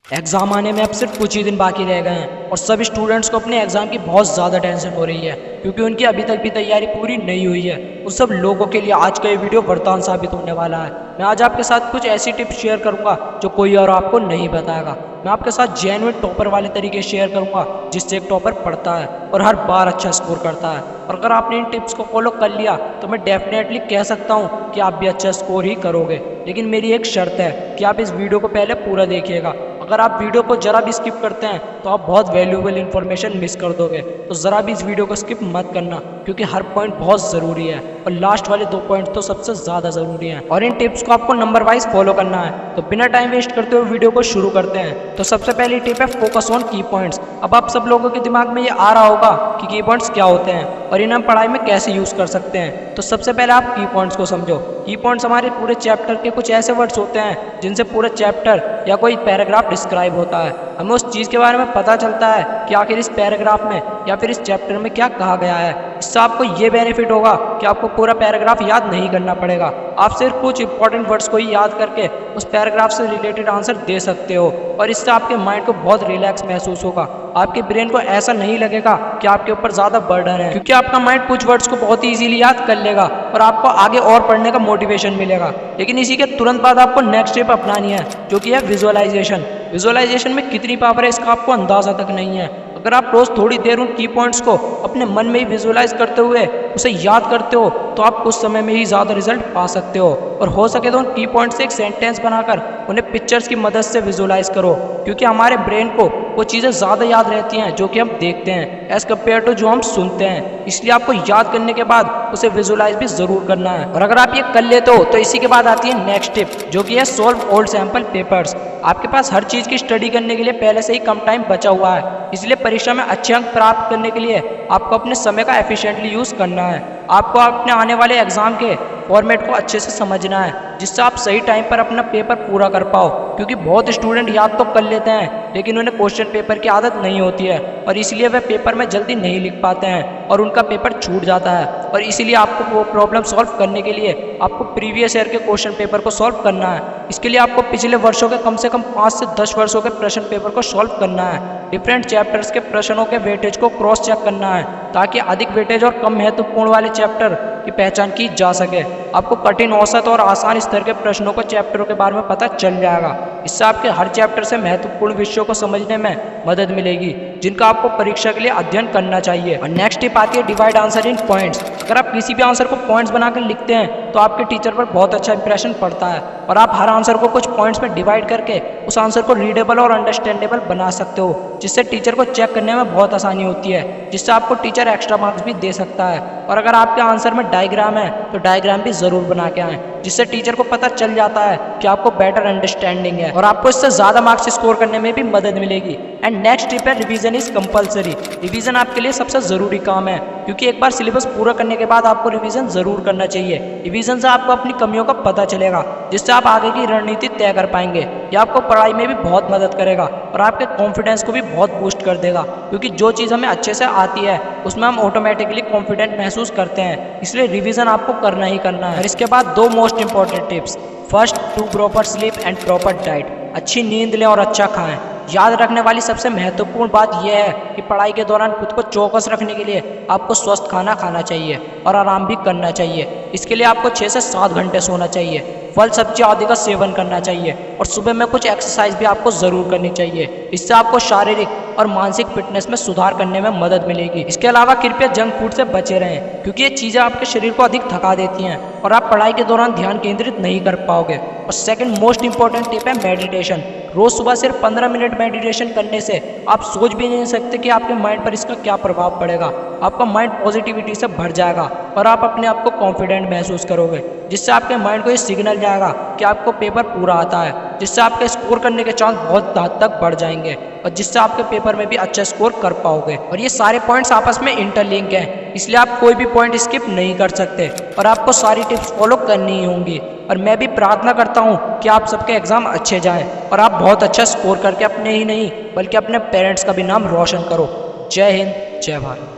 Exam आने में अब सिर्फ कुछ ही दिन बाकी रह गए हैं और सभी स्टूडेंट्स को अपने एग्ज़ाम की बहुत ज़्यादा टेंशन हो रही है क्योंकि उनकी अभी तक भी तैयारी पूरी नहीं हुई है। उन सब लोगों के लिए आज का ये वीडियो वरदान साबित होने वाला है। मैं आज आपके साथ कुछ ऐसी टिप्स शेयर करूंगा जो कोई और आपको नहीं बताएगा। मैं आपके साथ जेन्युइन टॉपर वाले तरीके शेयर करूंगा जिससे एक टॉपर पढ़ता है और हर बार अच्छा स्कोर करता है। और अगर आपने इन टिप्स को फॉलो कर लिया तो मैं डेफिनेटली कह सकता हूँ कि आप भी अच्छा स्कोर ही करोगे। लेकिन मेरी एक शर्त है कि आप इस वीडियो को पहले पूरा देखिएगा। अगर आप वीडियो को जरा भी स्किप करते हैं तो आप बहुत वैल्यूएबल इन्फॉर्मेशन मिस कर दोगे। तो ज़रा भी इस वीडियो को स्किप मत करना क्योंकि हर पॉइंट बहुत ज़रूरी है और लास्ट वाले 2 पॉइंट तो सबसे ज़्यादा ज़रूरी हैं। और इन टिप्स को आपको नंबर वाइज फॉलो करना है। तो बिना टाइम वेस्ट करते हुए वीडियो को शुरू करते हैं। तो सबसे पहली टिप है फोकस ऑन की पॉइंट्स। अब आप सब लोगों के दिमाग में ये आ रहा होगा कि की पॉइंट्स क्या होते हैं और इन्हें हम पढ़ाई में कैसे यूज़ कर सकते हैं। तो सबसे पहले आप की पॉइंट्स को समझो। की पॉइंट्स हमारे पूरे चैप्टर के कुछ ऐसे वर्ड्स होते हैं जिनसे पूरा चैप्टर या कोई पैराग्राफ डिस्क्राइब होता है। हमें उस चीज़ के बारे में पता चलता है कि आखिर इस पैराग्राफ में या फिर इस चैप्टर में क्या कहा गया है। इससे आपको ये बेनिफिट होगा कि आपको पूरा पैराग्राफ याद नहीं करना पड़ेगा। आप सिर्फ कुछ इंपॉर्टेंट वर्ड्स को ही याद करके उस पैराग्राफ से रिलेटेड आंसर दे सकते हो और इससे आपके माइंड को बहुत रिलैक्स महसूस होगा। आपके ब्रेन को ऐसा नहीं लगेगा कि आपके ऊपर ज़्यादा बर्डन है क्योंकि आपका माइंड कुछ वर्ड्स को बहुत ही इजीली याद कर लेगा और आपको आगे और पढ़ने का मोटिवेशन मिलेगा। लेकिन इसी के तुरंत बाद आपको नेक्स्ट स्टेप अपनानी है जो कि है विजुअलाइजेशन। विजुअलाइजेशन में कितनी पावर है इसका आपको अंदाजा तक नहीं है। अगर आप रोज़ थोड़ी देर उन की पॉइंट्स को अपने मन में ही विजुअलाइज करते हुए उसे याद करते हो तो आप कुछ समय में ही ज़्यादा रिजल्ट पा सकते हो। और हो सके तो उन की पॉइंट्स से एक सेंटेंस बनाकर उन्हें पिक्चर्स की मदद से विजुअलाइज करो क्योंकि हमारे ब्रेन को वो चीज़ें ज़्यादा याद रहती हैं जो कि हम देखते हैं एज़ कम्पेयर टू जो हम सुनते हैं। इसलिए आपको याद करने के बाद उसे विजुअलाइज भी ज़रूर करना है। और अगर आप ये कर लेते हो तो इसी के बाद आती है नेक्स्ट टिप जो कि है सॉल्व ओल्ड सैम्पल पेपर्स। आपके पास हर चीज़ की स्टडी करने के लिए पहले से ही कम टाइम बचा हुआ है, इसलिए परीक्षा में अच्छे अंक प्राप्त करने के लिए आपको अपने समय का एफिशिएंटली यूज़ करना है। आपको अपने आने वाले एग्जाम के फॉर्मेट को अच्छे से समझना है जिससे आप सही टाइम पर अपना पेपर पूरा कर पाओ क्योंकि बहुत स्टूडेंट याद तो कर लेते हैं लेकिन उन्हें क्वेश्चन पेपर की आदत नहीं होती है और इसलिए वे पेपर में जल्दी नहीं लिख पाते हैं और उनका पेपर छूट जाता है। और इसीलिए आपको वो प्रॉब्लम सॉल्व करने के लिए आपको प्रीवियस ईयर के क्वेश्चन पेपर को सॉल्व करना है। इसके लिए आपको पिछले वर्षों के कम से कम 5 से 10 वर्षों के प्रश्न पेपर को सॉल्व करना है। डिफरेंट चैप्टर्स के प्रश्नों के वेटेज को क्रॉस चेक करना है ताकि अधिक वेटेज और कम महत्वपूर्ण वाले चैप्टर की पहचान की जा सके। आपको कठिन, औसत और आसान स्तर के प्रश्नों को चैप्टरों के बारे में पता चल जाएगा। इससे आपके हर चैप्टर से महत्वपूर्ण विषयों को समझने में मदद मिलेगी जिनका आपको परीक्षा के लिए अध्ययन करना चाहिए। और नेक्स्ट टिप आती है डिवाइड आंसर इन पॉइंट्स। अगर आप किसी भी आंसर को पॉइंट्स बनाकर लिखते हैं तो आपके टीचर पर बहुत अच्छा इंप्रेशन पड़ता है और आप हर आंसर को कुछ पॉइंट्स में डिवाइड करके उस आंसर को रीडेबल और अंडरस्टैंडेबल बना सकते हो जिससे टीचर को चेक करने में बहुत आसानी होती है, जिससे आपको टीचर एक्स्ट्रा मार्क्स भी दे सकता है। और अगर आपके आंसर में डायग्राम है तो डायग्राम भी ज़रूर बना के आएँ जिससे टीचर को पता चल जाता है कि आपको बेटर अंडरस्टैंडिंग है और आपको इससे ज़्यादा मार्क्स स्कोर करने में भी मदद मिलेगी। एंड नेक्स्ट टिप है रिवीजन इज कंपलसरी। रिवीजन आपके लिए सबसे ज़रूरी काम है क्योंकि एक बार सिलेबस पूरा करने के बाद आपको रिवीजन ज़रूर करना चाहिए। रिवीजन से आपको अपनी कमियों का पता चलेगा जिससे आप आगे की रणनीति तय कर पाएंगे। यह आपको पढ़ाई में भी बहुत मदद करेगा और आपके कॉन्फिडेंस को भी बहुत बूस्ट कर देगा क्योंकि जो चीज़ हमें अच्छे से आती है उसमें हम ऑटोमेटिकली कॉन्फिडेंट महसूस करते हैं। इसलिए रिवीजन आपको करना ही करना है। और इसके बाद 2 most important tips. First, to proper sleep and proper diet. अच्छी नींद लें और अच्छा खाएं। याद रखने वाली सबसे महत्वपूर्ण बात यह है कि पढ़ाई के दौरान खुद को चौकस रखने के लिए आपको स्वस्थ खाना खाना चाहिए और आराम भी करना चाहिए। इसके लिए आपको 6 से 7 घंटे सोना चाहिए। फल, सब्जी आदि का सेवन करना चाहिए और सुबह में कुछ एक्सरसाइज भी आपको ज़रूर करनी चाहिए। इससे आपको शारीरिक और मानसिक फिटनेस में सुधार करने में मदद मिलेगी। इसके अलावा कृपया जंक फूड से बचे रहें क्योंकि ये चीज़ें आपके शरीर को अधिक थका देती हैं और आप पढ़ाई के दौरान ध्यान केंद्रित नहीं कर पाओगे। और सेकंड मोस्ट इंपॉर्टेंट टिप है मेडिटेशन। रोज़ सुबह सिर्फ 15 मिनट मेडिटेशन करने से आप सोच भी नहीं सकते कि आपके माइंड पर इसका क्या प्रभाव पड़ेगा। आपका माइंड पॉजिटिविटी से भर जाएगा और आप अपने आप को कॉन्फिडेंट महसूस करोगे जिससे आपके माइंड को ये सिग्नल जाएगा कि आपको पेपर पूरा आता है, जिससे आपके स्कोर करने के चांस बहुत हद तक बढ़ जाएंगे और जिससे आपके पेपर में भी अच्छा स्कोर कर पाओगे। और ये सारे पॉइंट्स आपस में इंटरलिंक हैं, इसलिए आप कोई भी पॉइंट स्किप नहीं कर सकते और आपको सारी टिप्स फॉलो करनी ही होंगी। और मैं भी प्रार्थना करता हूँ कि आप सबके एग्जाम अच्छे जाएं और आप बहुत अच्छा स्कोर करके अपने ही नहीं बल्कि अपने पेरेंट्स का भी नाम रोशन करो। जय हिंद, जय भारत।